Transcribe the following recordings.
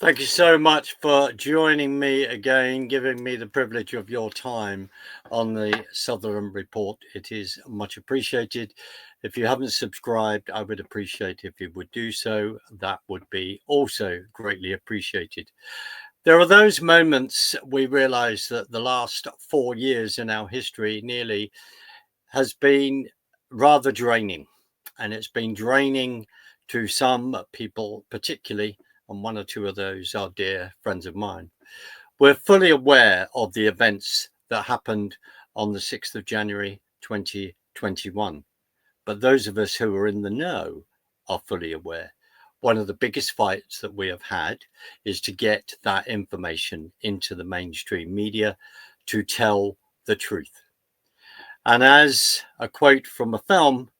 Thank you so much for joining me again, giving me the privilege of your time on the Southern Report. It is much appreciated. If you haven't subscribed, I would appreciate if you would do so. That would be also greatly appreciated. There are those moments we realize that the last 4 years in our history nearly has been rather draining, and it's been draining to some people, particularly, and one or two of those are dear friends of mine. We're fully aware of the events that happened on the 6th of January 2021, but those of us who are in the know are fully aware. One of the biggest fights that we have had is to get that information into the mainstream media to tell the truth. And as a quote from a film,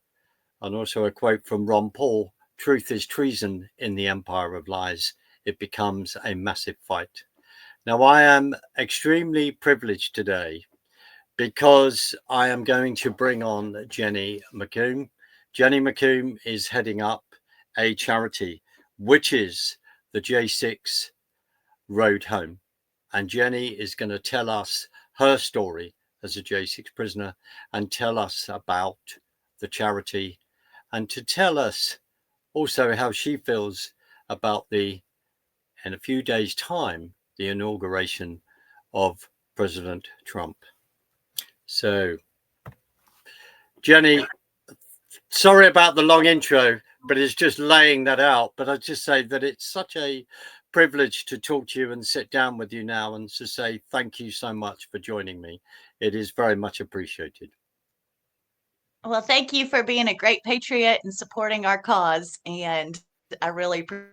and also a quote from Ron Paul, truth is treason in the empire of lies. It becomes a massive fight. Now, I am extremely privileged today because I am going to bring on Jenny McComb. Jenny McComb is heading up a charity, which is the J6 Road Home. And Jenny is going to tell us her story as a J6 prisoner and tell us about the charity and to tell us also how she feels about in a few days' time, the inauguration of President Trump. So, Jenny, sorry about the long intro, but it's just laying that out. But I just say that it's such a privilege to talk to you and sit down with you now and to say thank you so much for joining me. It is very much appreciated. Well, thank you for being a great patriot and supporting our cause. And I really appreciate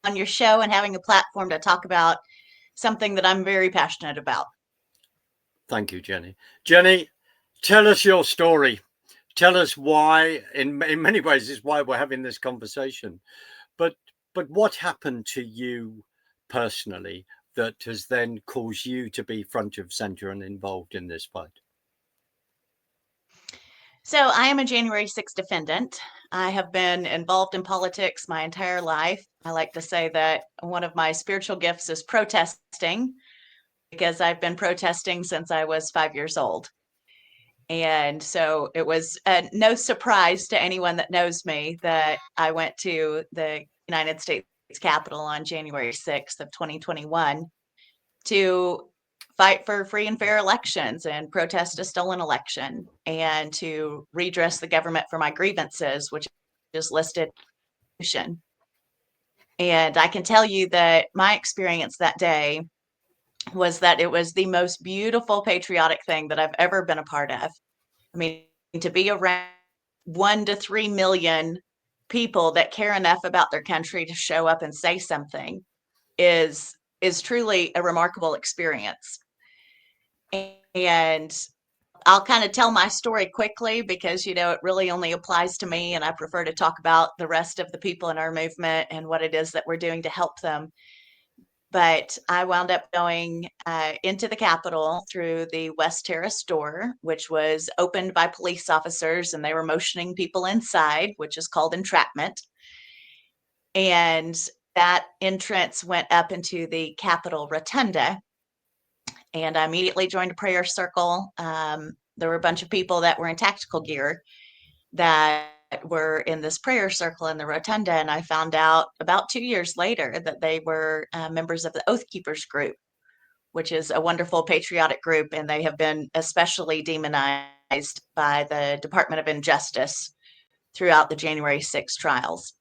on your show and having a platform to talk about something that I'm very passionate about. Thank you, Jenny. Jenny, tell us your story. Tell us why, in many ways, is why we're having this conversation. But but what happened to you personally that has then caused you to be front of center and involved in this fight? So, I am a January 6th defendant. I have been involved in politics my entire life. I like to say that one of my spiritual gifts is protesting because I've been protesting since I was 5 years old. And so it was no surprise to anyone that knows me that I went to the United States Capitol on January 6th of 2021 to fight for free and fair elections and protest a stolen election and to redress the government for my grievances, which is listed. And I can tell you that my experience that day was that it was the most beautiful patriotic thing that I've ever been a part of. I mean, to be around 1 to 3 million people that care enough about their country to show up and say something is truly a remarkable experience. And I'll kind of tell my story quickly because it really only applies to me, and I prefer to talk about the rest of the people in our movement and what it is that we're doing to help them. But I wound up going into the Capitol through the West Terrace door, which was opened by police officers, and they were motioning people inside, which is called entrapment. And that entrance went up into the Capitol Rotunda. And I immediately joined a prayer circle. There were a bunch of people that were in tactical gear that were in this prayer circle in the rotunda, and I found out about 2 years later that they were members of the Oath Keepers group, which is a wonderful patriotic group, and they have been especially demonized by the Department of Injustice throughout the January 6 trials.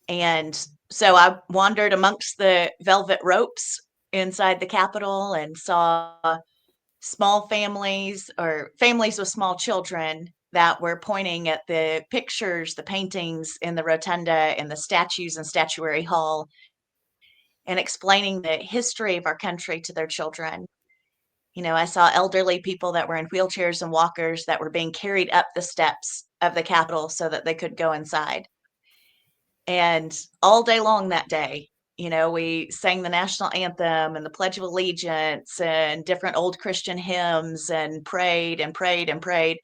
And so I wandered amongst the velvet ropes inside the Capitol and saw small families or families with small children that were pointing at the pictures, the paintings in the rotunda and the statues in Statuary Hall and explaining the history of our country to their children. I saw elderly people that were in wheelchairs and walkers that were being carried up the steps of the Capitol so that they could go inside. And all day long that day, we sang the national anthem and the Pledge of Allegiance and different old Christian hymns and prayed and prayed and prayed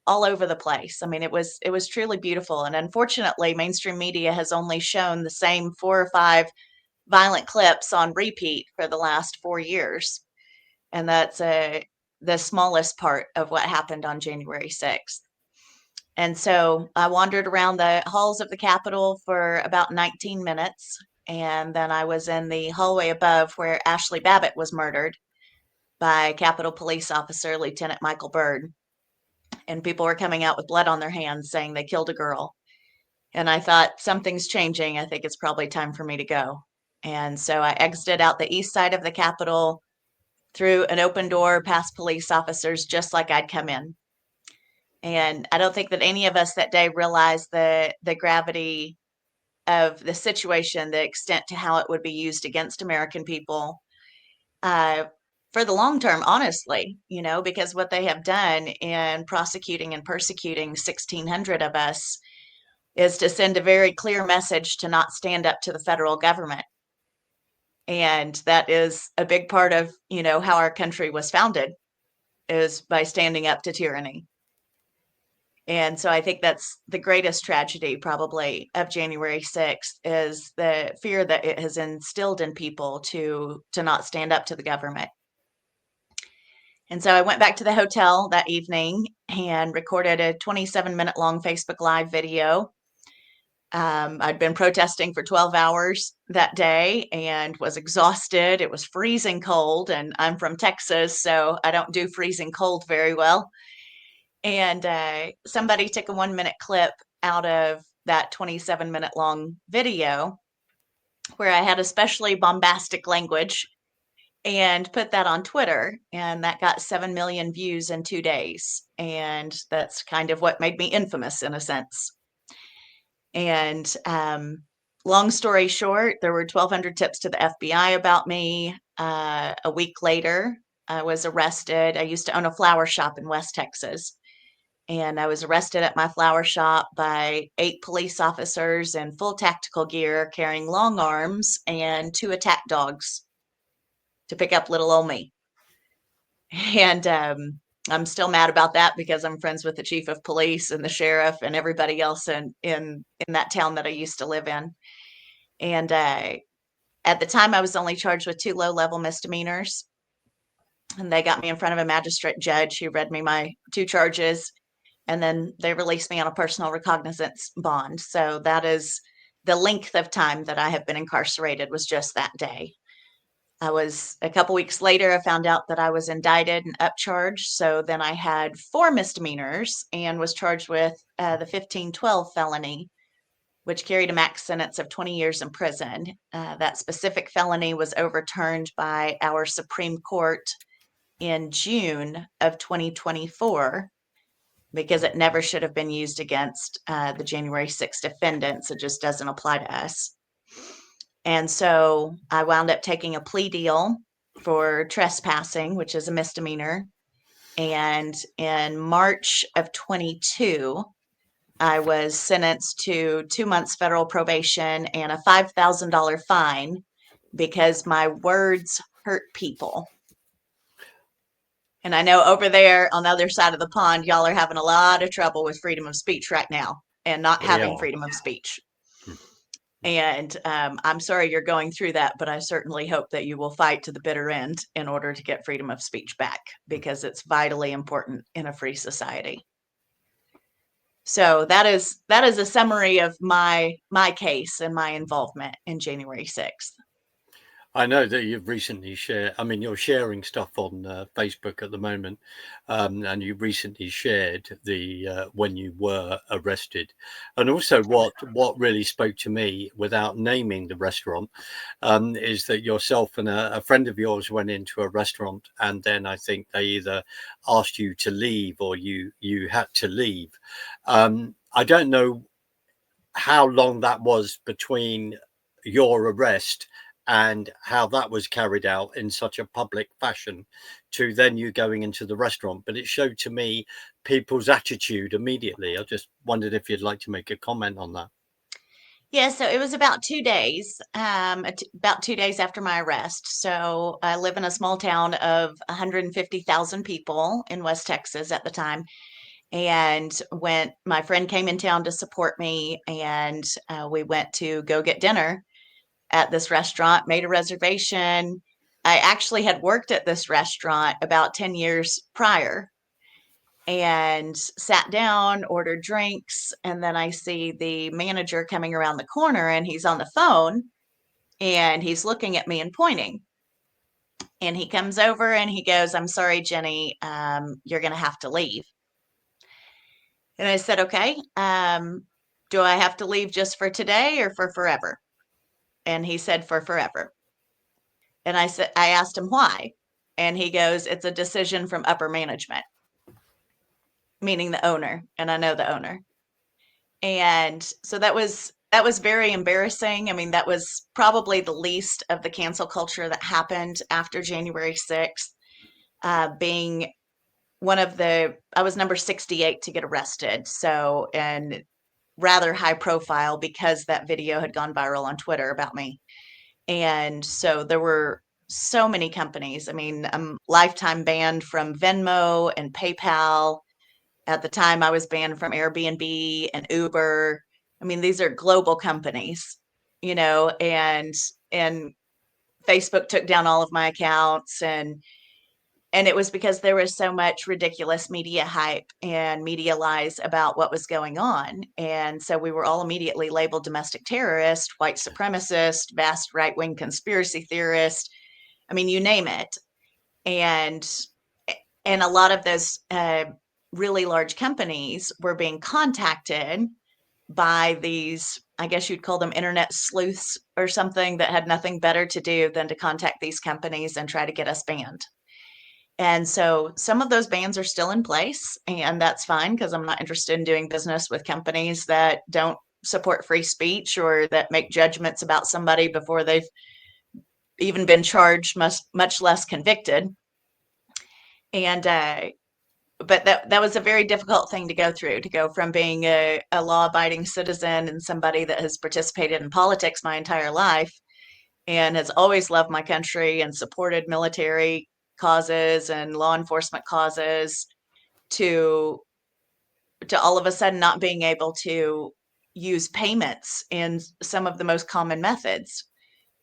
all over the place. I mean, it was truly beautiful. And unfortunately, mainstream media has only shown the same 4 or 5 violent clips on repeat for the last 4 years. And that's the smallest part of what happened on January 6th. And so I wandered around the halls of the Capitol for about 19 minutes. And then I was in the hallway above where Ashley Babbitt was murdered by Capitol Police Officer Lieutenant Michael Byrd. And people were coming out with blood on their hands saying they killed a girl. And I thought, something's changing. I think it's probably time for me to go. And so I exited out the east side of the Capitol through an open door past police officers, just like I'd come in. And I don't think that any of us that day realized the gravity of the situation, the extent to how it would be used against American people uh, for the long term, honestly, because what they have done in prosecuting and persecuting 1,600 of us is to send a very clear message to not stand up to the federal government. And that is a big part of, how our country was founded, is by standing up to tyranny. And so I think that's the greatest tragedy probably of January 6th, is the fear that it has instilled in people to not stand up to the government. And so I went back to the hotel that evening and recorded a 27-minute long Facebook Live video. I'd been protesting for 12 hours that day and was exhausted. It was freezing cold, and I'm from Texas, so I don't do freezing cold very well. And somebody took a 1-minute clip out of that 27-minute long video where I had especially bombastic language and put that on Twitter. And that got 7 million views in 2 days. And that's kind of what made me infamous in a sense. And long story short, there were 1,200 tips to the FBI about me. A week later, I was arrested. I used to own a flower shop in West Texas. And I was arrested at my flower shop by 8 police officers in full tactical gear carrying long arms and 2 attack dogs to pick up little old me. And I'm still mad about that because I'm friends with the chief of police and the sheriff and everybody else in that town that I used to live in. And at the time, I was only charged with 2 low-level misdemeanors. And they got me in front of a magistrate judge who read me my 2 charges. And then they released me on a personal recognizance bond. So that is the length of time that I have been incarcerated, was just that day. I was a couple weeks later, I found out that I was indicted and upcharged. So then I had 4 misdemeanors and was charged with the 1512 felony, which carried a max sentence of 20 years in prison. That specific felony was overturned by our Supreme Court in June of 2024. Because it never should have been used against the January 6th defendants. It just doesn't apply to us. And so I wound up taking a plea deal for trespassing, which is a misdemeanor. And in March of 22, I was sentenced to 2 months federal probation and a $5,000 fine because my words hurt people. And I know over there on the other side of the pond, y'all are having a lot of trouble with freedom of speech right now and not having freedom of speech. And I'm sorry you're going through that, but I certainly hope that you will fight to the bitter end in order to get freedom of speech back, because it's vitally important in a free society. So that is a summary of my case and my involvement in January 6th. I know that you've recently shared, you're sharing stuff on Facebook at the moment, and you recently shared the when you were arrested. And also what really spoke to me, without naming the restaurant, is that yourself and a friend of yours went into a restaurant, and then I think they either asked you to leave or you had to leave. I don't know how long that was between your arrest and how that was carried out in such a public fashion to then you going into the restaurant. But it showed to me people's attitude immediately. I just wondered if you'd like to make a comment on that. Yeah, so it was about 2 days, about 2 days after my arrest. So I live in a small town of 150,000 people in West Texas at the time. And when my friend came in town to support me, and we went to go get dinner, at this restaurant, made a reservation. I actually had worked at this restaurant about 10 years prior and sat down, ordered drinks, and then I see the manager coming around the corner and he's on the phone and he's looking at me and pointing. And he comes over and he goes, "I'm sorry, Jenny, you're going to have to leave." And I said, "Okay, do I have to leave just for today or for forever?" And he said, "For forever." And I asked him why. And he goes, "It's a decision from upper management," meaning the owner. And I know the owner. And so that was very embarrassing. I mean, that was probably the least of the cancel culture that happened after January 6th, being I was number 68 to get arrested. So, and rather high profile because that video had gone viral on Twitter about me. And so there were so many companies. I mean, I'm lifetime banned from Venmo and PayPal. At the time, I was banned from Airbnb and Uber. I mean, these are global companies, and Facebook took down all of my accounts, and it was because there was so much ridiculous media hype and media lies about what was going on. And so we were all immediately labeled domestic terrorist, white supremacist, vast right-wing conspiracy theorist. I mean, you name it. And a lot of those really large companies were being contacted by these, I guess you'd call them internet sleuths or something, that had nothing better to do than to contact these companies and try to get us banned. And so some of those bans are still in place, and that's fine because I'm not interested in doing business with companies that don't support free speech or that make judgments about somebody before they've even been charged, much less convicted. And but that was a very difficult thing to go through, to go from being a law-abiding citizen and somebody that has participated in politics my entire life and has always loved my country and supported military causes and law enforcement causes, to all of a sudden not being able to use payments in some of the most common methods,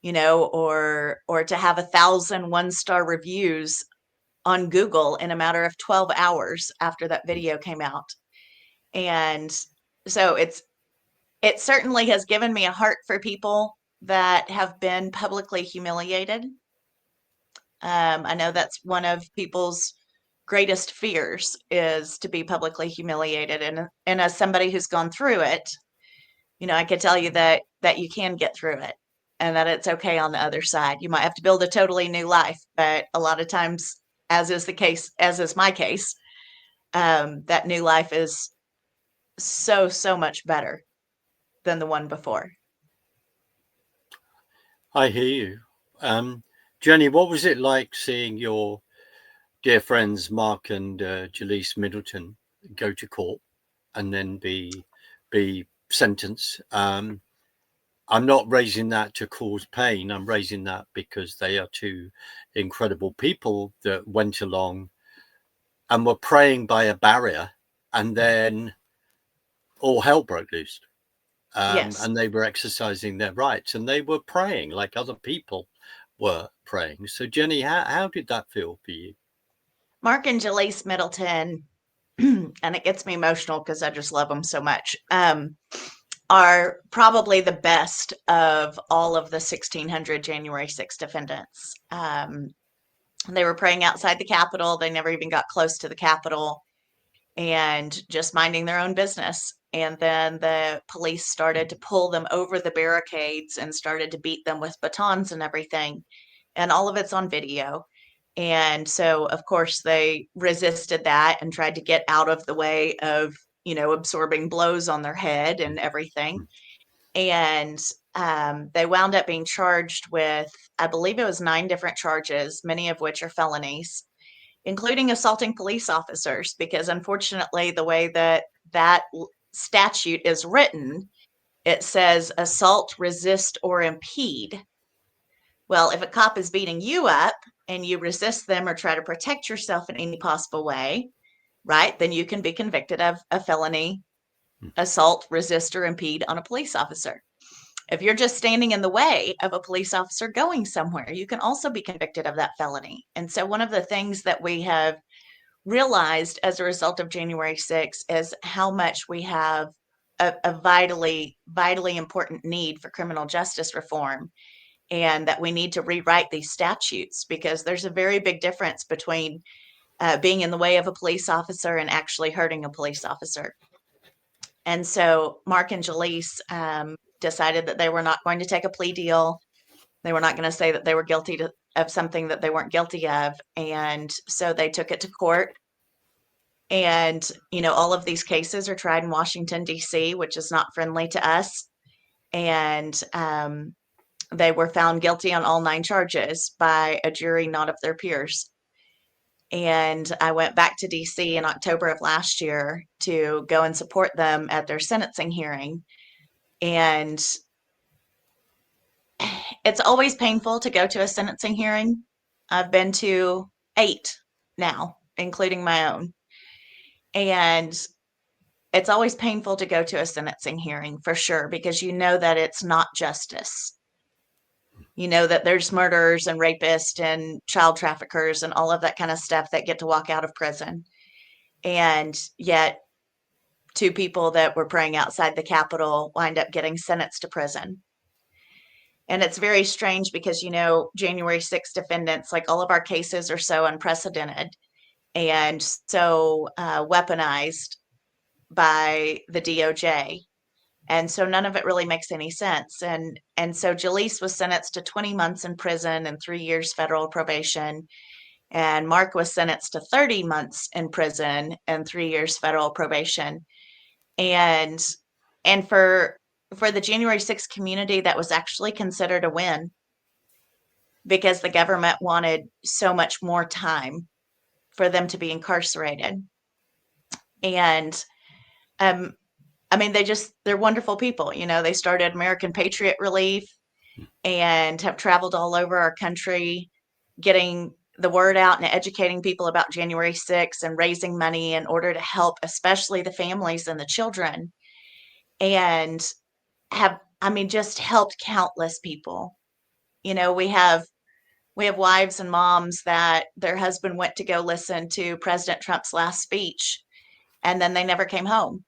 or to have 1,000 one-star reviews on Google in a matter of 12 hours after that video came out. And so it certainly has given me a heart for people that have been publicly humiliated. I know that's one of people's greatest fears, is to be publicly humiliated. And as somebody who's gone through it, I could tell you that you can get through it and that it's okay on the other side. You might have to build a totally new life, but a lot of times, as is my case, that new life is so much better than the one before. I hear you. Jenny, what was it like seeing your dear friends Mark and Jaleese Middleton go to court and then be sentenced? I'm not raising that to cause pain. I'm raising that because they are two incredible people that went along and were praying by a barrier, and then all hell broke loose. Yes. And they were exercising their rights, and they were praying like other people were praying. So, Jenny, how did that feel for you? Mark and Jaleese Middleton, and it gets me emotional because I just love them so much, are probably the best of all of the 1,600 January 6 defendants. They were praying outside the Capitol. They never even got close to the Capitol, and just minding their own business. And then the police started to pull them over the barricades and started to beat them with batons and everything. And all of it's on video. And so, of course, they resisted that and tried to get out of the way of, absorbing blows on their head and everything. And they wound up being charged with, I believe it was 9 different charges, many of which are felonies, including assaulting police officers, because unfortunately, the way that statute is written, it says assault, resist, or impede. Well, if a cop is beating you up and you resist them or try to protect yourself in any possible way, right, then you can be convicted of a felony assault, resist, or impede on a police officer. If you're just standing in the way of a police officer going somewhere, you can also be convicted of that felony. And so one of the things that we have realized as a result of January 6th is how much we have a vitally important need for criminal justice reform, and that we need to rewrite these statutes, because there's a very big difference between being in the way of a police officer and actually hurting a police officer. And so Mark and Jaleese decided that they were not going to take a plea deal. They were not going to say that they were guilty of something that they weren't guilty of. And so they took it to court. And, all of these cases are tried in Washington, D.C., which is not friendly to us. And they were found guilty on all 9 charges by a jury not of their peers. And I went back to DC in October of last year to go and support them at their sentencing hearing. And it's always painful to go to a sentencing hearing. I've been to 8 now, including my own. And it's always painful to go to a sentencing hearing, for sure, because you know that it's not justice. You know that there's murderers and rapists and child traffickers and all of that kind of stuff that get to walk out of prison. And yet 2 people that were praying outside the Capitol wind up getting sentenced to prison. And it's very strange because, January 6th defendants, like all of our cases, are so unprecedented and so weaponized by the DOJ. And so none of it really makes any sense. And so Jaleese was sentenced to 20 months in prison and 3 years federal probation. And Mark was sentenced to 30 months in prison and 3 years federal probation. And for the January 6th community, that was actually considered a win, because the government wanted so much more time for them to be incarcerated. And they're wonderful people. They started American Patriot Relief and have traveled all over our country, getting the word out and educating people about January 6th and raising money in order to help, especially the families and the children. And just helped countless people. We have wives and moms that their husband went to go listen to President Trump's last speech, and then they never came home.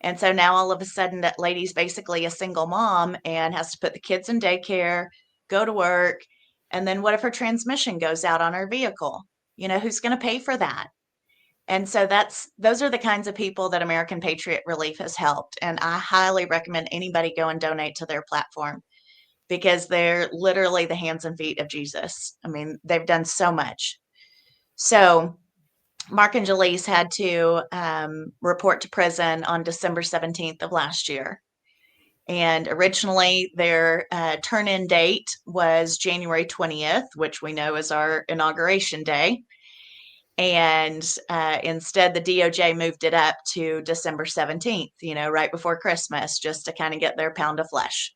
And so now all of a sudden that lady's basically a single mom and has to put the kids in daycare, go to work. And then what if her transmission goes out on her vehicle? Who's going to pay for that? And so those are the kinds of people that American Patriot Relief has helped. And I highly recommend anybody go and donate to their platform, because they're literally the hands and feet of Jesus. They've done so much. So Mark and Jaleese had to report to prison on December 17th of last year. And originally their turn-in date was January 20th, which we know is our inauguration day. And instead, the DOJ moved it up to December 17th, right before Christmas, just to kind of get their pound of flesh.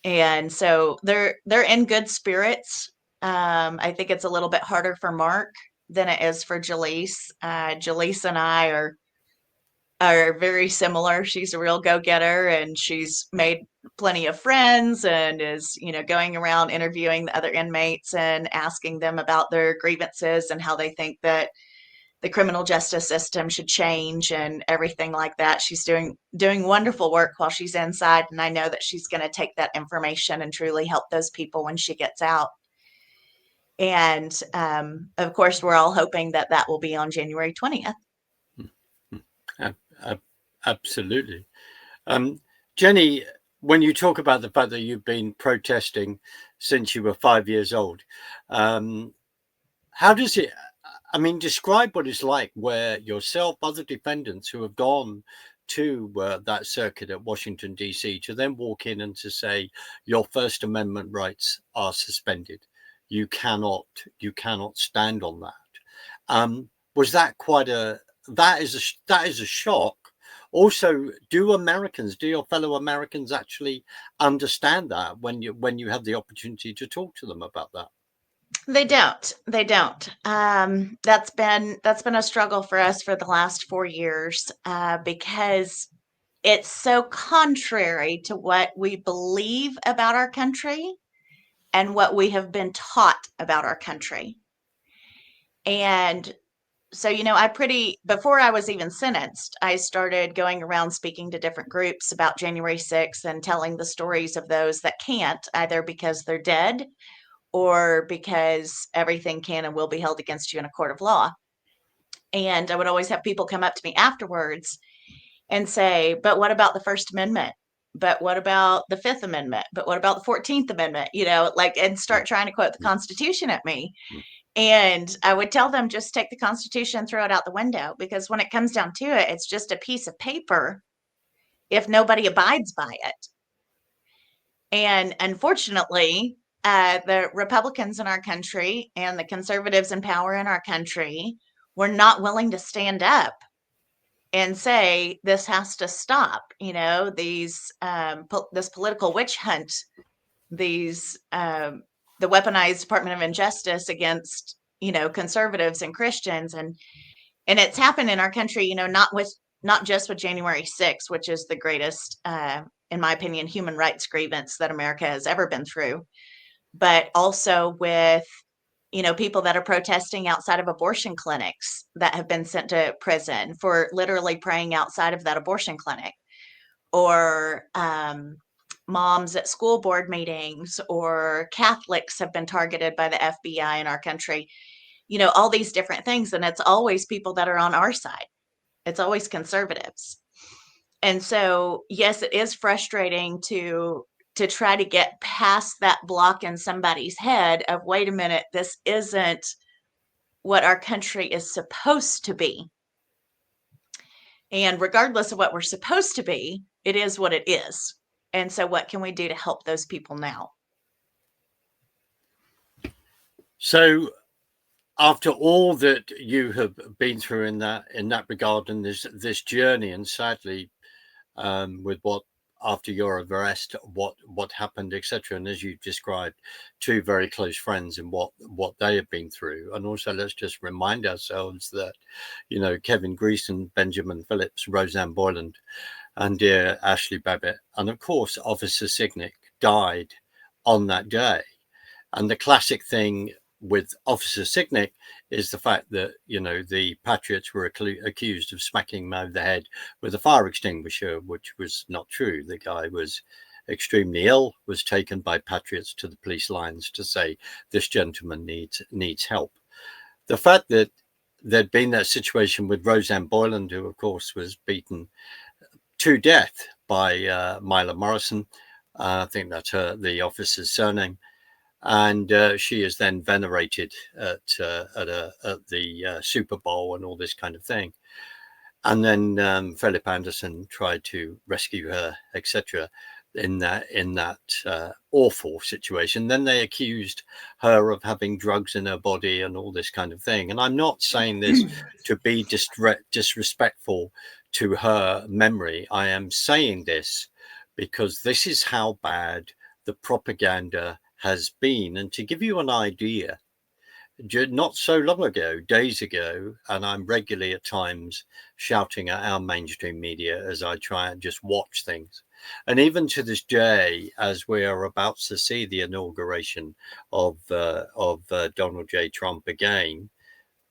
And so they're in good spirits. I think it's a little bit harder for Mark than it is for Jaleese. Jaleese and I are very similar. She's a real go-getter, and she's made plenty of friends and is, going around interviewing the other inmates and asking them about their grievances and how they think that the criminal justice system should change and everything like that. She's doing wonderful work while she's inside, and I know that she's going to take that information and truly help those people when she gets out. And of course, we're all hoping that will be on January 20th. Absolutely. Jenny, when you talk about the fact that you've been protesting since you were 5 years old, how does it, describe what it's like where yourself, other defendants who have gone to that circuit at Washington, D.C., to then walk in and to say your First Amendment rights are suspended. You cannot stand on that. Was that that is a shock? Also, do your fellow Americans actually understand that when you have the opportunity to talk to them about that? They don't. That's been a struggle for us for the last 4 years, because it's so contrary to what we believe about our country and what we have been taught about our country. And so, before I was even sentenced, I started going around speaking to different groups about January 6th and telling the stories of those that can't, either because they're dead or because everything can and will be held against you in a court of law. And I would always have people come up to me afterwards and say, but what about the First Amendment? But what about the Fifth Amendment? But what about the 14th Amendment? And start trying to quote the Constitution at me. And I would tell them, just take the Constitution and throw it out the window, because when it comes down to it, it's just a piece of paper if nobody abides by it. And unfortunately, the Republicans in our country and the conservatives in power in our country were not willing to stand up and say this has to stop. This political witch hunt, the weaponized Department of Injustice against conservatives and Christians, and it's happened in our country. Not just with January 6th, which is the greatest, in my opinion, human rights grievance that America has ever been through, but also with people that are protesting outside of abortion clinics that have been sent to prison for literally praying outside of that abortion clinic, or moms at school board meetings, or Catholics have been targeted by the FBI in our country. All these different things. And it's always people that are on our side. It's always conservatives. And so, yes, it is frustrating to try to get past that block in somebody's head of, wait a minute, this isn't what our country is supposed to be. And regardless of what we're supposed to be, it is what it is. And so what can we do to help those people now? So after all that you have been through in that regard, and this journey, and sadly, with what after your arrest, what happened, etc., and as you described, two very close friends and what they have been through, and also let's just remind ourselves that Kevin Greason, Benjamin Phillips, Roseanne Boyland, and dear Ashley Babbitt, and of course Officer Signick died on that day. And the classic thing with Officer Signick is the fact that the patriots were accused of smacking him over the head with a fire extinguisher, which was not true. The guy was extremely ill, was taken by patriots to the police lines to say this gentleman needs help. The fact that there'd been that situation with Roseanne Boyland, who of course was beaten to death by Mila Morrison, I think that's the officer's surname. And she is then venerated at the Super Bowl and all this kind of thing. And then Philip Anderson tried to rescue her, etc. in that awful situation. Then they accused her of having drugs in her body and all this kind of thing. And I'm not saying this to be disrespectful to her memory. I am saying this because this is how bad the propaganda has been. And to give you an idea, not so long ago, days ago, and I'm regularly at times shouting at our mainstream media as I try and just watch things. And even to this day, as we are about to see the inauguration of Donald J. Trump again,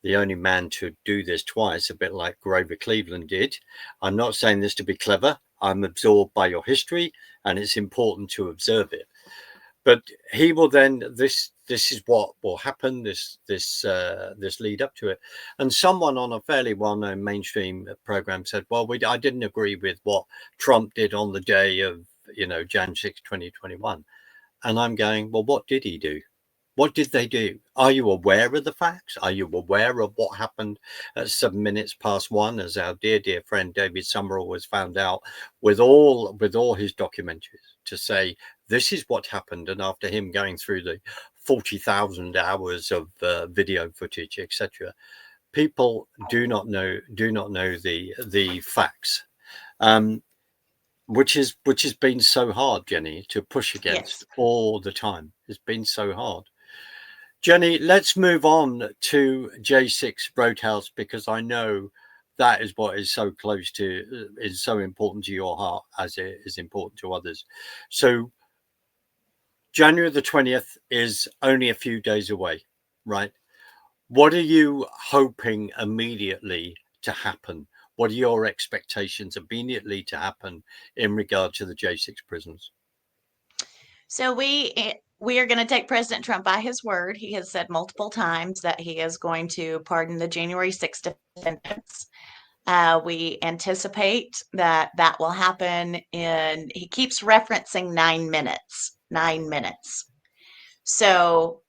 the only man to do this twice, a bit like Grover Cleveland did. I'm not saying this to be clever. I'm absorbed by your history, and it's important to observe it. But he will then, this is what will happen, this lead up to it. And someone on a fairly well-known mainstream program said, well, I didn't agree with what Trump did on the day of, Jan 6, 2021. And I'm going, well, what did he do? What did they do? Are you aware of the facts? Are you aware of what happened at 7 minutes past 1, as our dear friend David Summerall has found out with all his documentaries, to say this is what happened? And after him going through the 40,000 hours of video footage, etc., people do not know the facts. Which has been so hard, Jenny, to push against all the time. It's been so hard. Jenny, let's move on to J6 Roadhouse, because I know that is what is so close to, is so important to your heart as it is important to others. So January the 20th is only a few days away, right? What are you hoping immediately to happen? What are your expectations immediately to happen in regard to the J6 prisoners? So we are going to take President Trump by his word. He has said multiple times that he is going to pardon the January 6th defendants. We anticipate that that will happen he keeps referencing 9 minutes, 9 minutes. So,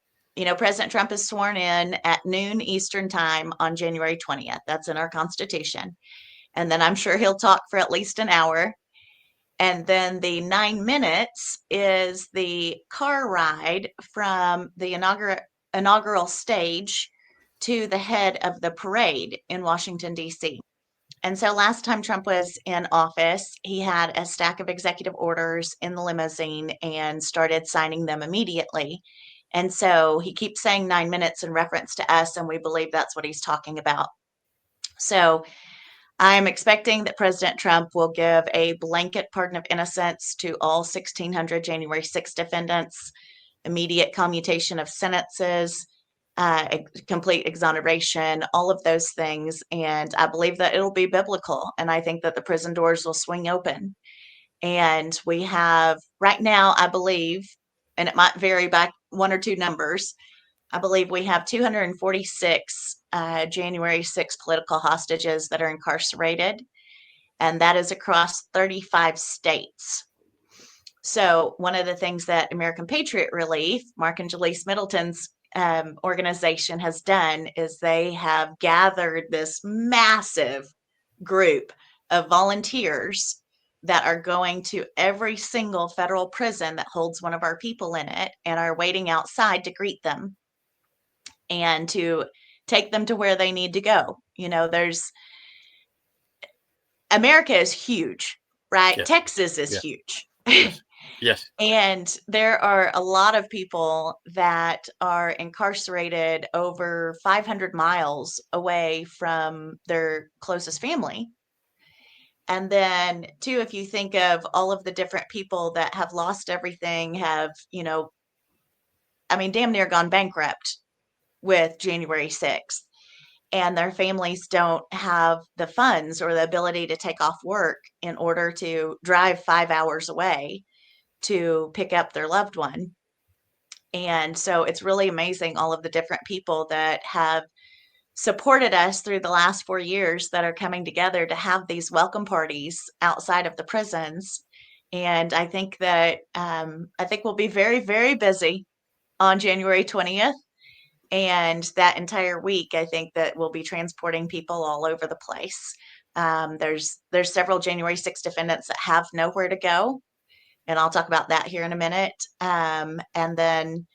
President Trump is sworn in at noon Eastern time on January 20th. That's in our Constitution. And then I'm sure he'll talk for at least an hour. And then the 9 minutes is the car ride from the inaugural stage to the head of the parade in Washington, D.C. And so last time Trump was in office, he had a stack of executive orders in the limousine and started signing them immediately. And so he keeps saying 9 minutes in reference to us, and we believe that's what he's talking about. So I'm expecting that President Trump will give a blanket pardon of innocence to all 1,600 January 6 defendants, immediate commutation of sentences, complete exoneration, all of those things. And I believe that it'll be biblical. And I think that the prison doors will swing open. And we have right now, I believe, and it might vary by one or two numbers, I believe we have 246 January 6 political hostages that are incarcerated, and that is across 35 states. So one of the things that American Patriot Relief, Mark and Jaleese Middleton's organization, has done is they have gathered this massive group of volunteers that are going to every single federal prison that holds one of our people in it and are waiting outside to greet them and to take them to where they need to go. America is huge, right? Yes. Texas is Yeah. huge. Yes. Yes. And there are a lot of people that are incarcerated over 500 miles away from their closest family. And then, too, if you think of all of the different people that have lost everything, damn near gone bankrupt with January 6th, and their families don't have the funds or the ability to take off work in order to drive 5 hours away to pick up their loved one. And so it's really amazing all of the different people that have supported us through the last 4 years that are coming together to have these welcome parties outside of the prisons. And I think that we'll be very, very busy on January 20th. And that entire week, I think that we'll be transporting people all over the place. There's several January 6 defendants that have nowhere to go, and I'll talk about that here in a minute. And then,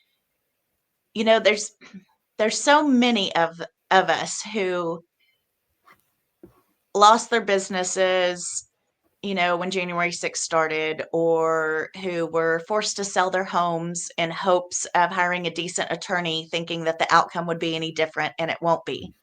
there's so many of us who lost their businesses, when January 6th started, or who were forced to sell their homes in hopes of hiring a decent attorney, thinking that the outcome would be any different, and it won't be.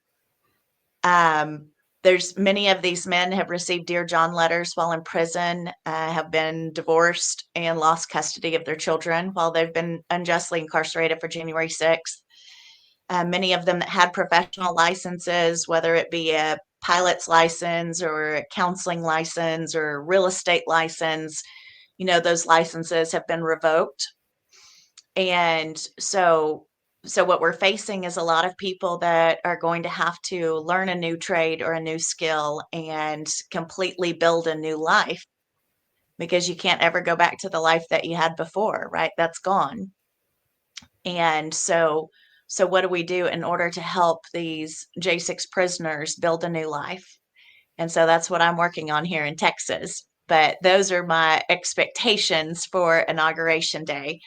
There's many of these men have received Dear John letters while in prison, have been divorced and lost custody of their children while they've been unjustly incarcerated for January 6th. Many of them that had professional licenses, whether it be a pilot's license or a counseling license or real estate license, those licenses have been revoked. And so what we're facing is a lot of people that are going to have to learn a new trade or a new skill and completely build a new life, because you can't ever go back to the life that you had before, right? That's gone. And so what do we do in order to help these J6 prisoners build a new life? And so that's what I'm working on here in Texas. But those are my expectations for Inauguration Day.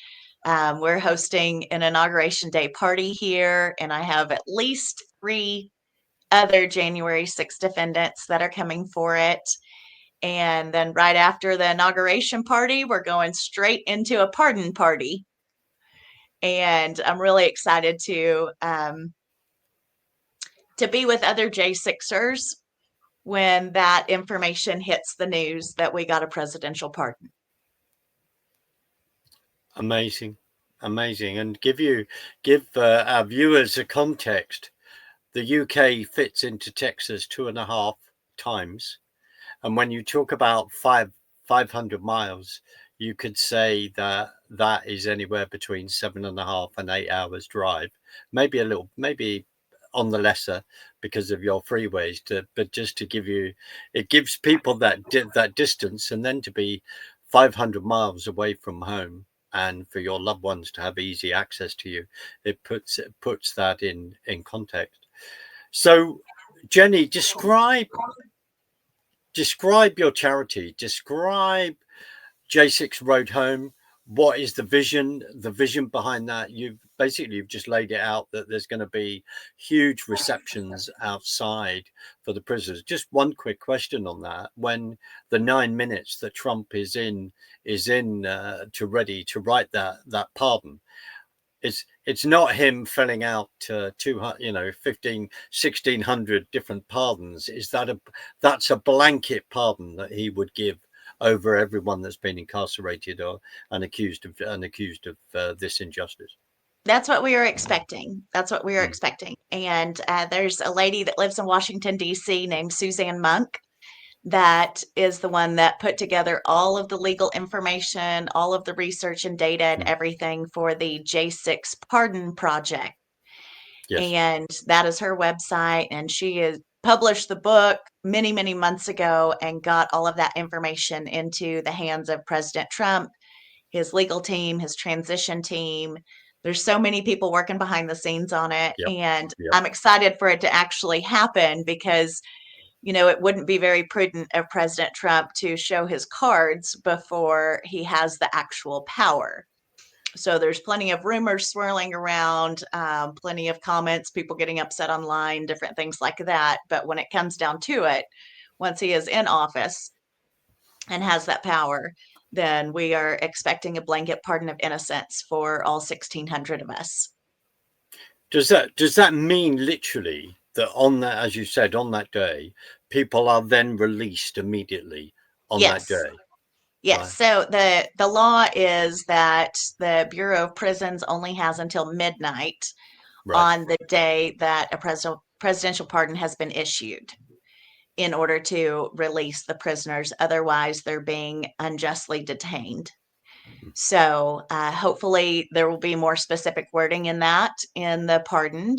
We're hosting an Inauguration Day party here, and I have at least 3 other January 6 defendants that are coming for it. And then right after the inauguration party, we're going straight into a pardon party. And I'm really excited to be with other J6ers. when that information hits the news that we got a presidential pardon. Amazing, amazing. And give our viewers a context. The UK fits into Texas 2.5 times. And when you talk about 500 miles, you could say that that is anywhere between 7.5 and 8 hours drive, maybe on the lesser because of your freeways. But just to give you, it gives people that distance, and then to be 500 miles away from home, and for your loved ones to have easy access to you, it puts that in context. So, Jenny, describe your charity. Describe J6 Road Home. What is the vision behind that? You've just laid it out that there's going to be huge receptions outside for the prisoners. Just one quick question on that: when the 9 minutes that Trump is in to ready to write that pardon, it's not him filling out 200, 15, 1,600 different pardons. That's a blanket pardon that he would give over everyone that's been incarcerated and accused of this injustice? That's what we are expecting. And there's a lady that lives in Washington, D.C. named Suzanne Monk. That is the one that put together all of the legal information, all of the research and data and everything for the J6 Pardon Project. Yes. And that is her website. And she has published the book many, many months ago and got all of that information into the hands of President Trump, his legal team, his transition team. There's so many people working behind the scenes on it. Yep. And Yep. I'm excited for it to actually happen because it wouldn't be very prudent of President Trump to show his cards before he has the actual power. So there's plenty of rumors swirling around, plenty of comments, people getting upset online, different things like that. But when it comes down to it, once he is in office and has that power, then we are expecting a blanket pardon of innocence for all 1,600 of us. Does that mean literally that on that, as you said, on that day, people are then released immediately on that day? Yes. Right. So the law is that the Bureau of Prisons only has until midnight on the day that a presidential pardon has been issued in order to release the prisoners. Otherwise, they're being unjustly detained. So hopefully there will be more specific wording in the pardon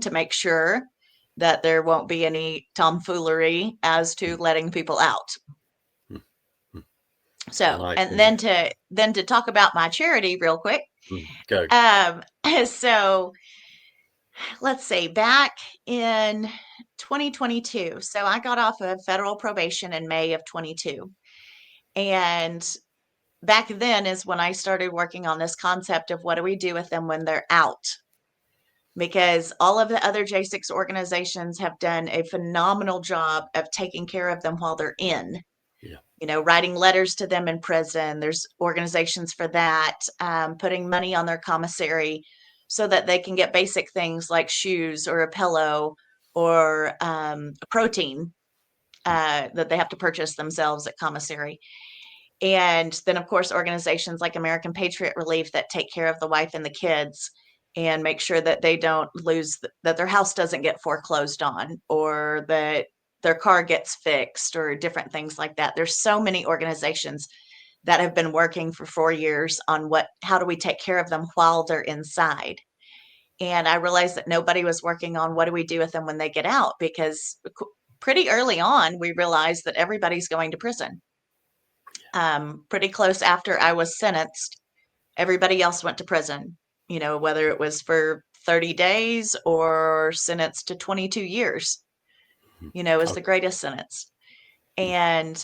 to make sure that there won't be any tomfoolery as to letting people out. So, and then to talk about my charity real quick. Go. So let's see, back in 2022. So I got off of federal probation in May of 22. And back then is when I started working on this concept of what do we do with them when they're out? Because all of the other J6 organizations have done a phenomenal job of taking care of them while they're in. Writing letters to them in prison. There's organizations for that, putting money on their commissary so that they can get basic things like shoes or a pillow or protein that they have to purchase themselves at commissary. And then, of course, organizations like American Patriot Relief that take care of the wife and the kids and make sure that they don't that their house doesn't get foreclosed on or that their car gets fixed or different things like that. There's so many organizations that have been working for 4 years on how do we take care of them while they're inside. And I realized that nobody was working on what do we do with them when they get out, because pretty early on, we realized that everybody's going to prison. Pretty close after I was sentenced, everybody else went to prison, whether it was for 30 days or sentenced to 22 years. Is the greatest sentence. And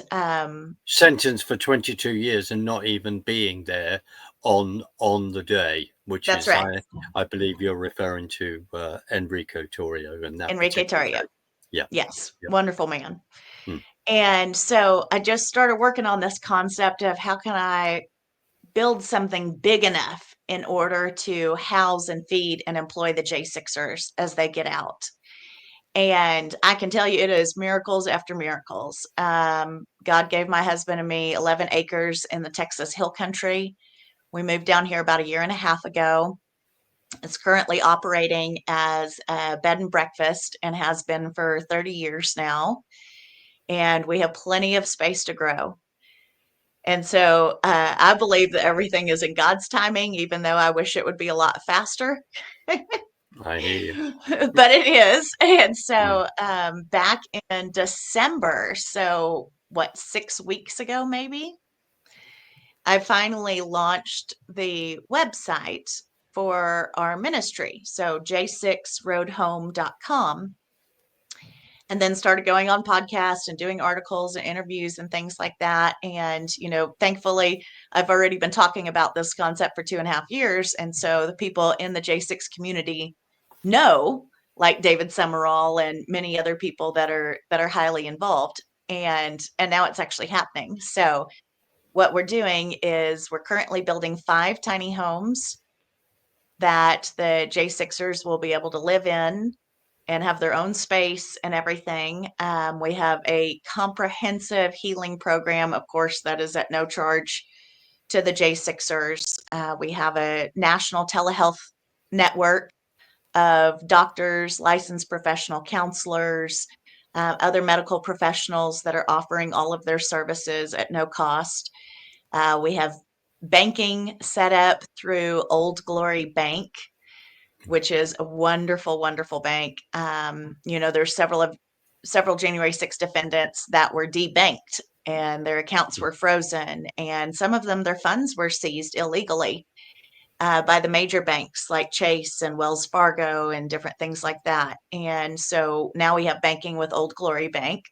sentence for 22 years and not even being there on the day, which that's is right. I believe you're referring to Enrico Torrio and that Enrique Torrio. Yeah. Yes. Yep. Wonderful man. Hmm. And so I just started working on this concept of how can I build something big enough in order to house and feed and employ the J6ers as they get out. And I can tell you it is miracles after miracles. God gave my husband and me 11 acres in the Texas Hill Country. We moved down here about a year and a half ago. It's currently operating as a bed and breakfast and has been for 30 years now. And we have plenty of space to grow. And so I believe that everything is in God's timing, even though I wish it would be a lot faster. I hear you. But it is. And Mm. so back in December, so what, 6 weeks ago, maybe, I finally launched the website for our ministry. So j6roadhome.com. And then started going on podcasts and doing articles and interviews and things like that. And, thankfully, I've already been talking about this concept for 2.5 years. And so the people in the J6 community know, like David Summerall and many other people that are highly involved. And now it's actually happening. So what we're doing is we're currently building 5 tiny homes that the J6ers will be able to live in and have their own space and everything. We have a comprehensive healing program, of course, that is at no charge to the J6ers. We have a national telehealth network of doctors, licensed professional counselors, other medical professionals that are offering all of their services at no cost. We have banking set up through Old Glory Bank, which is a wonderful, wonderful bank. There's several January 6 defendants that were debanked and their accounts were frozen, and some of them, their funds were seized illegally by the major banks like Chase and Wells Fargo and different things like that. And so now we have banking with Old Glory Bank.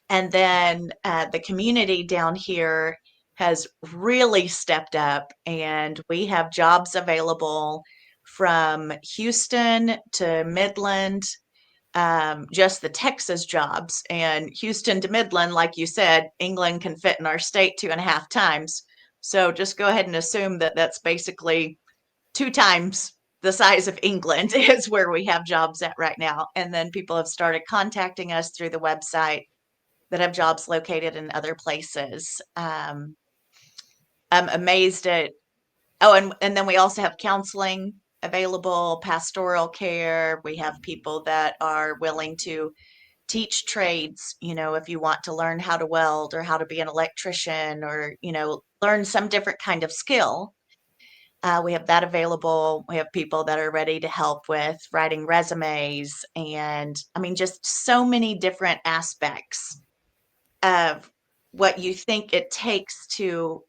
And then the community down here has really stepped up, and we have jobs available from Houston to Midland, just the Texas jobs. And Houston to Midland, like you said, England can fit in our state 2.5 times. So just go ahead and assume that that's basically 2 times the size of England is where we have jobs at right now. And then people have started contacting us through the website that have jobs located in other places. I'm amazed at, oh, and then we also have counseling available, pastoral care. We have people that are willing to teach trades, if you want to learn how to weld or how to be an electrician or, learn some different kind of skill. We have that available. We have people that are ready to help with writing resumes and, I mean, just so many different aspects of what you think it takes to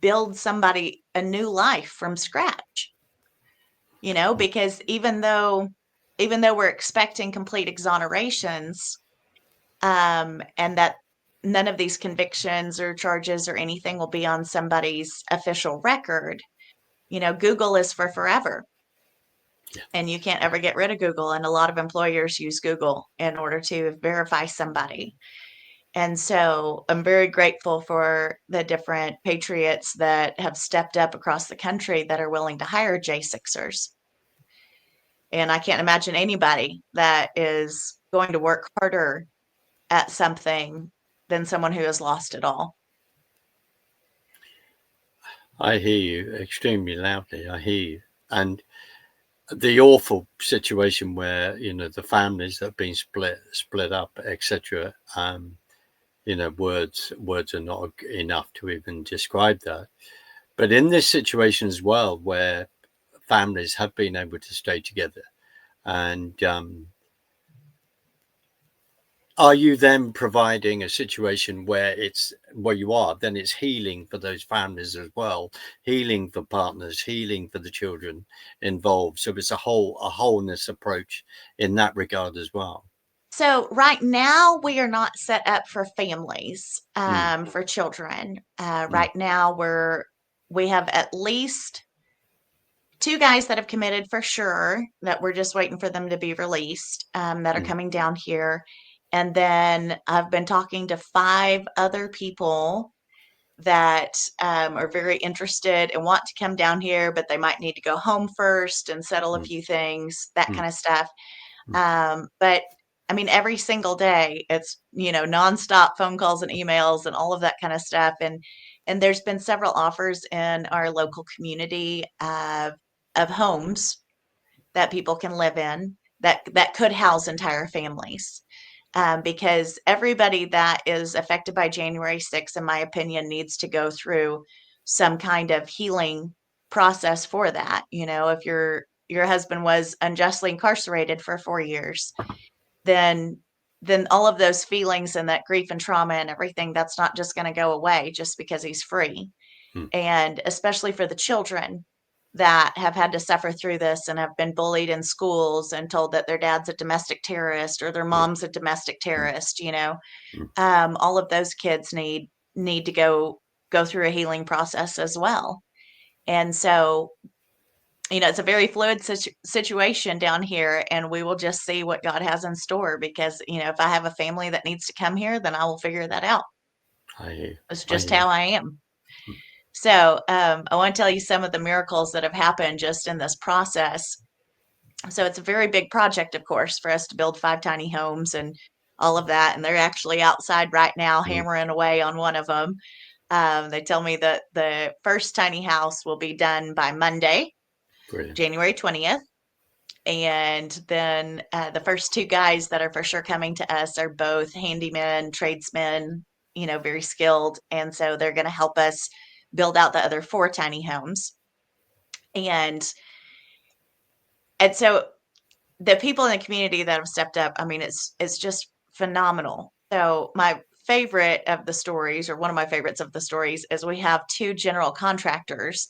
build somebody a new life from scratch, because even though we're expecting complete exonerations, and that none of these convictions or charges or anything will be on somebody's official record, Google is for forever. Yeah. And you can't ever get rid of Google. And a lot of employers use Google in order to verify somebody. And so I'm very grateful for the different patriots that have stepped up across the country that are willing to hire J6ers. And I can't imagine anybody that is going to work harder at something than someone who has lost it all. I hear you extremely loudly. I hear you. And the awful situation where, the families that have been split up, etc. Words are not enough to even describe that. But in this situation as well, where families have been able to stay together, and are you then providing a situation where it's healing for those families as well, healing for partners, healing for the children involved? So it's a wholeness approach in that regard as well. So right now we are not set up for families, Mm, for children. mm, Right now we have at least 2 guys that have committed for sure, that we're just waiting for them to be released, that are mm, coming down here. And then I've been talking to 5 other people that are very interested and want to come down here, but they might need to go home first and settle a mm, few things, that mm, kind of stuff. But I mean, every single day it's, nonstop phone calls and emails and all of that kind of stuff. And there's been several offers in our local community of homes that people can live in that could house entire families. Because everybody that is affected by January 6th, in my opinion, needs to go through some kind of healing process for that. If your husband was unjustly incarcerated for 4 years, then all of those feelings and that grief and trauma and everything, that's not just going to go away just because he's free. Mm. And especially for the children that have had to suffer through this and have been bullied in schools and told that their dad's a domestic terrorist or their Yeah. mom's a domestic Mm. terrorist, Mm. all of those kids need to go through a healing process as well. And so, it's a very fluid situation down here, and we will just see what God has in store because, if I have a family that needs to come here, then I will figure that out. I hear you. It's I just hear you. how I am. Mm. So, I want to tell you some of the miracles that have happened just in this process. So, it's a very big project, of course, for us to build 5 tiny homes and all of that. And they're actually outside right now Mm. hammering away on one of them. They tell me that the first tiny house will be done by Monday, Brilliant. January 20th. And then the first 2 guys that are for sure coming to us are both handymen, tradesmen, very skilled. And so they're going to help us build out the other 4 tiny homes. And so the people in the community that have stepped up, I mean, it's just phenomenal. So my favorite of the stories, or one of my favorites of the stories, is we have 2 general contractors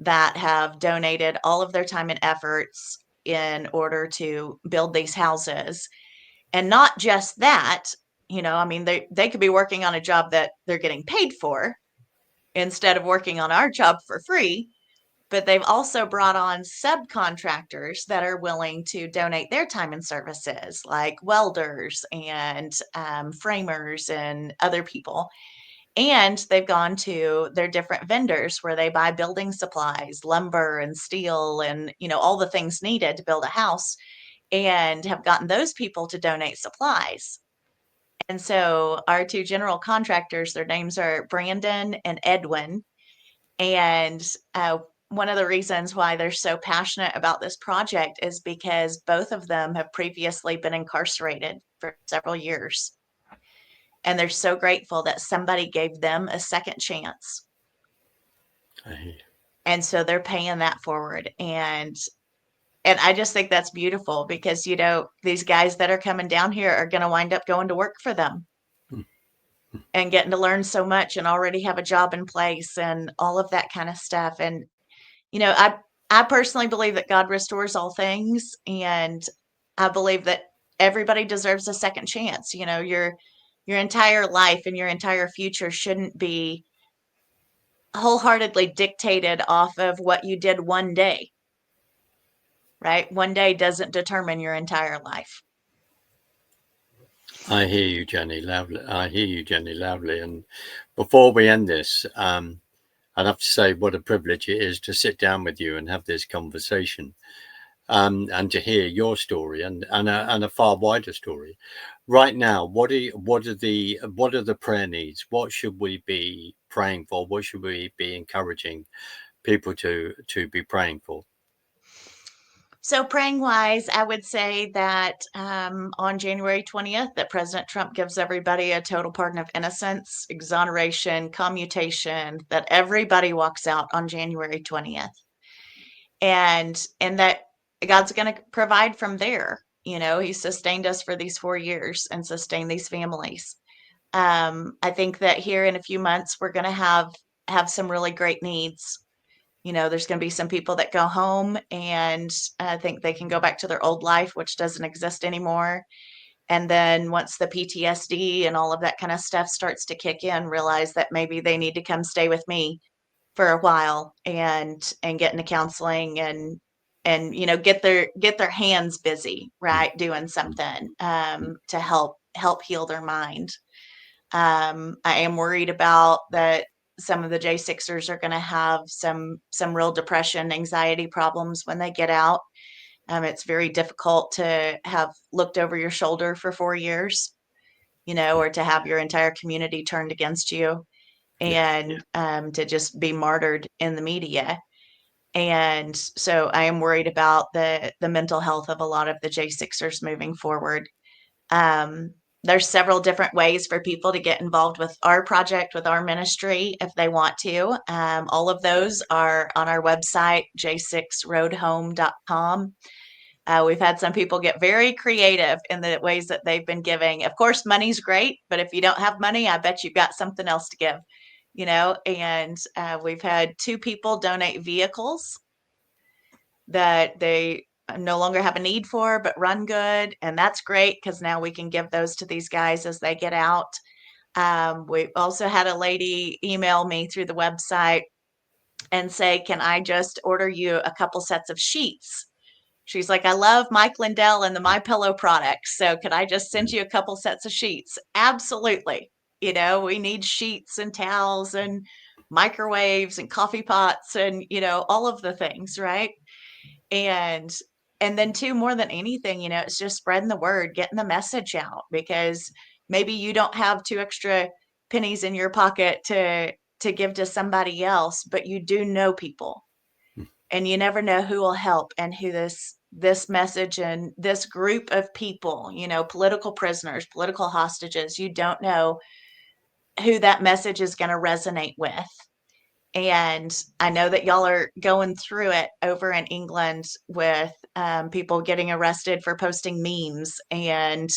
that have donated all of their time and efforts in order to build these houses. And not just that, I mean, they could be working on a job that they're getting paid for instead of working on our job for free. But they've also brought on subcontractors that are willing to donate their time and services, like welders and framers and other people. And they've gone to their different vendors where they buy building supplies, lumber and steel, and all the things needed to build a house, and have gotten those people to donate supplies. And so our 2 general contractors, their names are Brandon and Edwin. And one of the reasons why they're so passionate about this project is because both of them have previously been incarcerated for several years. And they're so grateful that somebody gave them a second chance. I hear you. And so they're paying that forward. And I just think that's beautiful because, these guys that are coming down here are going to wind up going to work for them Mm. and getting to learn so much and already have a job in place and all of that kind of stuff. And, I personally believe that God restores all things. And I believe that everybody deserves a second chance. Your entire life and your entire future shouldn't be wholeheartedly dictated off of what you did one day, right? One day doesn't determine your entire life. I hear you, Jenny, loudly. I hear you, Jenny, loudly. And before we end this, I'd have to say what a privilege it is to sit down with you and have this conversation, and to hear your story and a far wider story. Right now, what are the prayer needs? What should we be praying for? What should we be encouraging people to be praying for? So praying wise, I would say that on January 20th, that President Trump gives everybody a total pardon of innocence, exoneration, commutation, that everybody walks out on January 20th. And that God's going to provide from there. He sustained us for these 4 years and sustained these families. I think that here in a few months, we're going to have some really great needs. There's going to be some people that go home and think they can go back to their old life, which doesn't exist anymore. And then once the PTSD and all of that kind of stuff starts to kick in, realize that maybe they need to come stay with me for a while and get into counseling and get their hands busy, Mm. right, doing something to help heal their mind. I am worried about that some of the J6ers are going to have some real depression, anxiety problems when they get out. It's very difficult to have looked over your shoulder for 4 years, or to have your entire community turned against you, Yeah. and to just be martyred in the media. And so I am worried about the mental health of a lot of the J6ers moving forward. Um, there's several different ways for people to get involved with our project, with our ministry, if they want to. All of those are on our website, j6roadhome.com. We've had some people get very creative in the ways that they've been giving. Of course, money's great, but if you don't have money, I bet you've got something else to give, and we've had 2 people donate vehicles that they no longer have a need for, but run good. And that's great because now we can give those to these guys as they get out. We also had a lady email me through the website and say, can I just order you a couple sets of sheets? She's like, I love Mike Lindell and the My Pillow products. So could I just send you a couple sets of sheets? Absolutely. We need sheets and towels and microwaves and coffee pots and, all of the things, right? And then too, more than anything, it's just spreading the word, getting the message out, because maybe you don't have 2 extra pennies in your pocket to give to somebody else, but you do know people, and you never know who will help, and who this message and this group of people, political prisoners, political hostages, you don't know who that message is going to resonate with. And I know that y'all are going through it over in England with people getting arrested for posting memes and,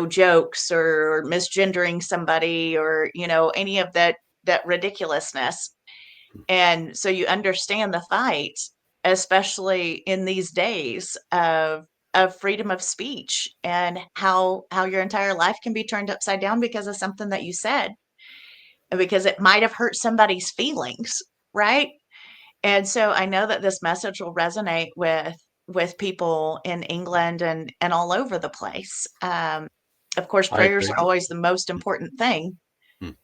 jokes or misgendering somebody, or, any of that ridiculousness. And so you understand the fight, especially in these days of freedom of speech, and how your entire life can be turned upside down because of something that you said, because it might have hurt somebody's feelings, right? And so I know that this message will resonate with people in England and all over the place. Of course, I prayers agree. are always the most important thing, Mm.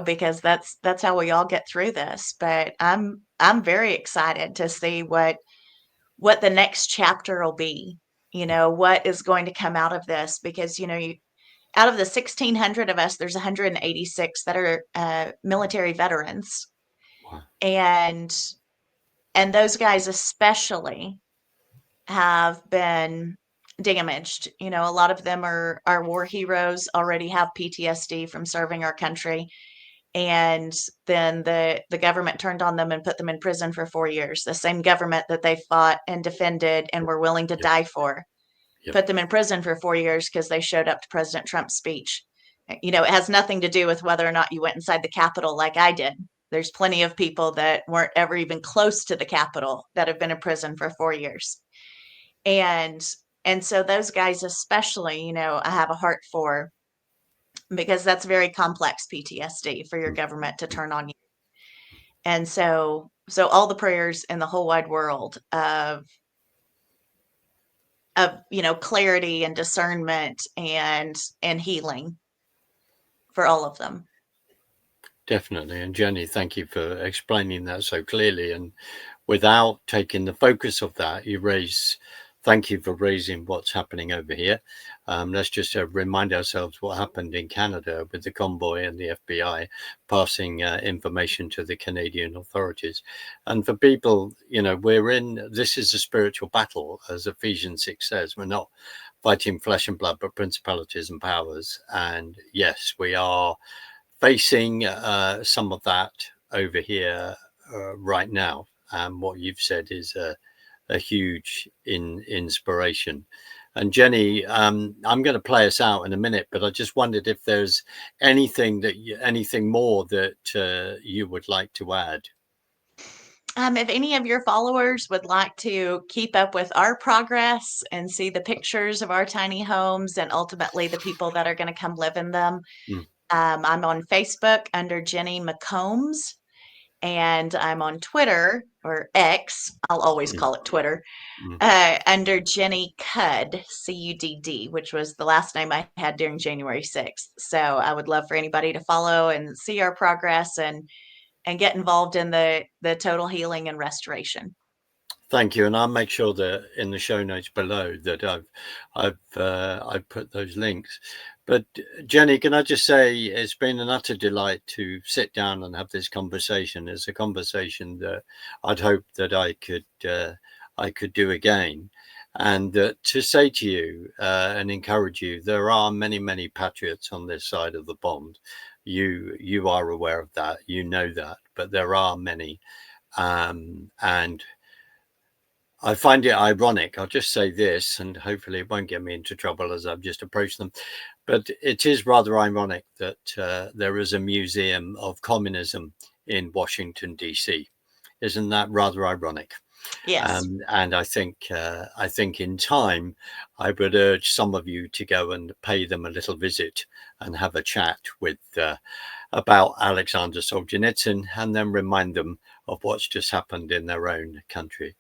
because that's how we all get through this. But I'm very excited to see what the next chapter will be. What is going to come out of this, because out of the 1,600 of us, there's 186 that are military veterans, Wow. and those guys especially have been damaged. A lot of them are war heroes, already have PTSD from serving our country, and then the government turned on them and put them in prison for 4 years. The same government that they fought and defended and were willing to Yep. die for Yep. put them in prison for 4 years because they showed up to President Trump's speech. It has nothing to do with whether or not you went inside the Capitol like I did. There's plenty of people that weren't ever even close to the Capitol that have been in prison for 4 years. And so those guys especially, I have a heart for, because that's very complex PTSD for your Mm. government to Mm. turn on you. And so all the prayers in the whole wide world of clarity and discernment and healing for all of them. Definitely. And Jenny, thank you for explaining that so clearly. And without taking the focus of that, thank you for raising what's happening over here. Let's just remind ourselves what happened in Canada with the convoy and the FBI passing information to the Canadian authorities. And for people, this is a spiritual battle, as Ephesians 6 says. We're not fighting flesh and blood, but principalities and powers. And yes, we are facing some of that over here right now. What you've said is a huge inspiration. And Jenny, I'm going to play us out in a minute, but I just wondered if there's anything more that you would like to add. If any of your followers would like to keep up with our progress and see the pictures of our tiny homes and ultimately the people that are going to come live in them, Mm. I'm on Facebook under Jenny McCombs, and I'm on Twitter, or X, I'll always Mm. call it Twitter, Mm. under Jenny Cudd, Cudd, which was the last name I had during January 6th. So I would love for anybody to follow and see our progress and get involved in the total healing and restoration. Thank you, and I'll make sure that in the show notes below that I've put those links. But Jenny, can I just say it's been an utter delight to sit down and have this conversation. It's a conversation that I'd hope that I could do again, and to say to you and encourage you, there are many patriots on this side of the pond. You are aware of that, you know that, but there are many, and I find it ironic. I'll just say this, and hopefully it won't get me into trouble as I've just approached them. But it is rather ironic that there is a museum of communism in Washington, D.C. Isn't that rather ironic? Yes. And I think in time, I would urge some of you to go and pay them a little visit and have a chat with about Alexander Solzhenitsyn, and then remind them of what's just happened in their own country.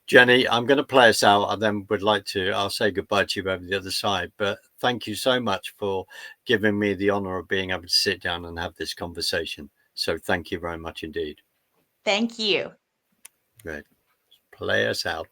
Jenny, I'm going to play us out. I then would like to, I'll say goodbye to you over the other side, but thank you so much for giving me the honor of being able to sit down and have this conversation. So thank you very much indeed. Thank you. Great. Play us out.